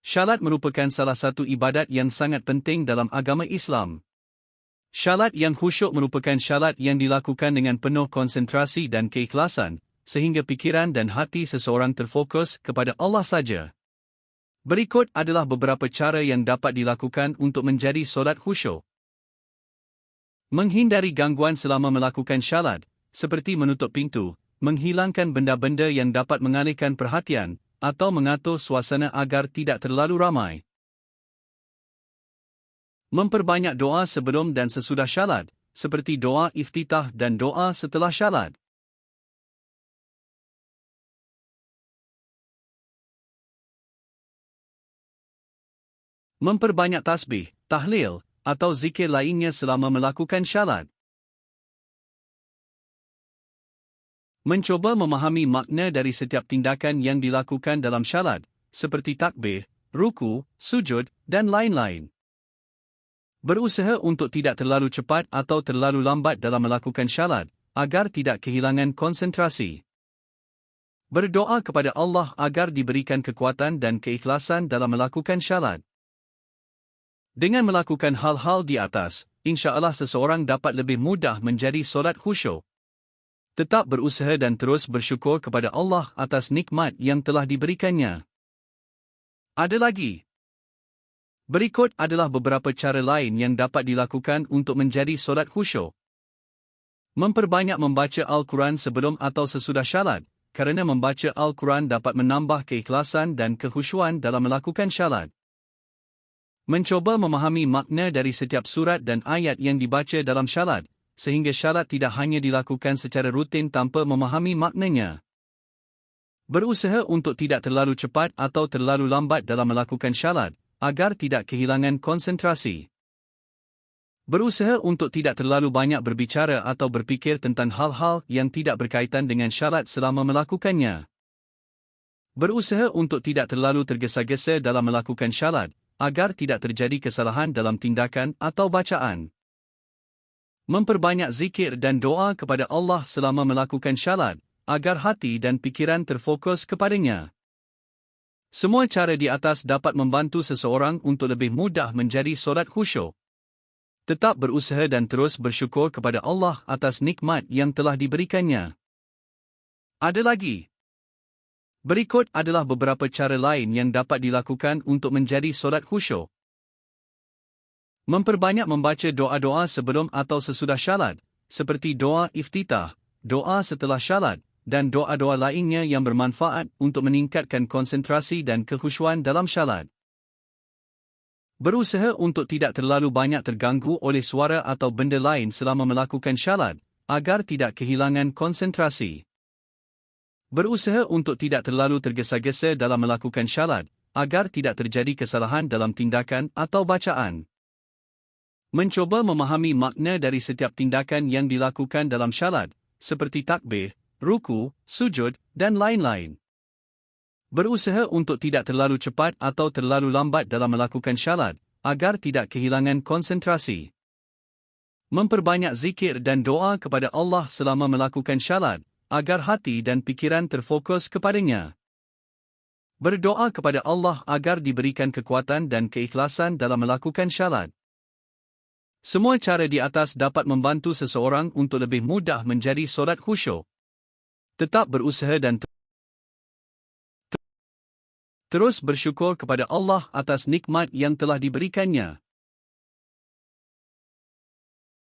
Shalat merupakan salah satu ibadat yang sangat penting dalam agama Islam. Shalat yang khusyuk merupakan shalat yang dilakukan dengan penuh konsentrasi dan keikhlasan, sehingga pikiran dan hati seseorang terfokus kepada Allah saja. Berikut adalah beberapa cara yang dapat dilakukan untuk menjadi solat khusyuk. Menghindari gangguan selama melakukan shalat, seperti menutup pintu, menghilangkan benda-benda yang dapat mengalihkan perhatian, atau mengatur suasana agar tidak terlalu ramai. Memperbanyak doa sebelum dan sesudah shalat, seperti doa iftitah dan doa setelah shalat. Memperbanyak tasbih, tahlil, atau zikir lainnya selama melakukan shalat. Mencoba memahami makna dari setiap tindakan yang dilakukan dalam shalat, seperti takbir, ruku, sujud, dan lain-lain. Berusaha untuk tidak terlalu cepat atau terlalu lambat dalam melakukan shalat, agar tidak kehilangan konsentrasi. Berdoa kepada Allah agar diberikan kekuatan dan keikhlasan dalam melakukan shalat. Dengan melakukan hal-hal di atas, insya-Allah seseorang dapat lebih mudah menjadi solat khusyuk. Tetap berusaha dan terus bersyukur kepada Allah atas nikmat yang telah diberikannya. Ada lagi. Berikut adalah beberapa cara lain yang dapat dilakukan untuk menjadi solat khusyuk. Memperbanyak membaca Al-Quran sebelum atau sesudah shalat, kerana membaca Al-Quran dapat menambah keikhlasan dan kekhusyuan dalam melakukan shalat. Mencoba memahami makna dari setiap surat dan ayat yang dibaca dalam shalat, sehingga shalat tidak hanya dilakukan secara rutin tanpa memahami maknanya. Berusaha untuk tidak terlalu cepat atau terlalu lambat dalam melakukan shalat, agar tidak kehilangan konsentrasi. Berusaha untuk tidak terlalu banyak berbicara atau berfikir tentang hal-hal yang tidak berkaitan dengan shalat selama melakukannya. Berusaha untuk tidak terlalu tergesa-gesa dalam melakukan shalat, agar tidak terjadi kesalahan dalam tindakan atau bacaan. Memperbanyak zikir dan doa kepada Allah selama melakukan shalat, agar hati dan pikiran terfokus kepadanya. Semua cara di atas dapat membantu seseorang untuk lebih mudah menjadi solat khusyuk. Tetap berusaha dan terus bersyukur kepada Allah atas nikmat yang telah diberikannya. Ada lagi. Berikut adalah beberapa cara lain yang dapat dilakukan untuk menjadi solat khusyuk. Memperbanyak membaca doa-doa sebelum atau sesudah shalat, seperti doa iftitah, doa setelah shalat, dan doa-doa lainnya yang bermanfaat untuk meningkatkan konsentrasi dan kekhusyuan dalam shalat. Berusaha untuk tidak terlalu banyak terganggu oleh suara atau benda lain selama melakukan shalat, agar tidak kehilangan konsentrasi. Berusaha untuk tidak terlalu tergesa-gesa dalam melakukan shalat, agar tidak terjadi kesalahan dalam tindakan atau bacaan. Mencoba memahami makna dari setiap tindakan yang dilakukan dalam shalat, seperti takbir, ruku, sujud, dan lain-lain. Berusaha untuk tidak terlalu cepat atau terlalu lambat dalam melakukan shalat, agar tidak kehilangan konsentrasi. Memperbanyak zikir dan doa kepada Allah selama melakukan shalat, agar hati dan pikiran terfokus kepadanya. Berdoa kepada Allah agar diberikan kekuatan dan keikhlasan dalam melakukan shalat. Semua cara di atas dapat membantu seseorang untuk lebih mudah menjadi solat khusyuk. Tetap berusaha dan terus bersyukur kepada Allah atas nikmat yang telah diberikannya.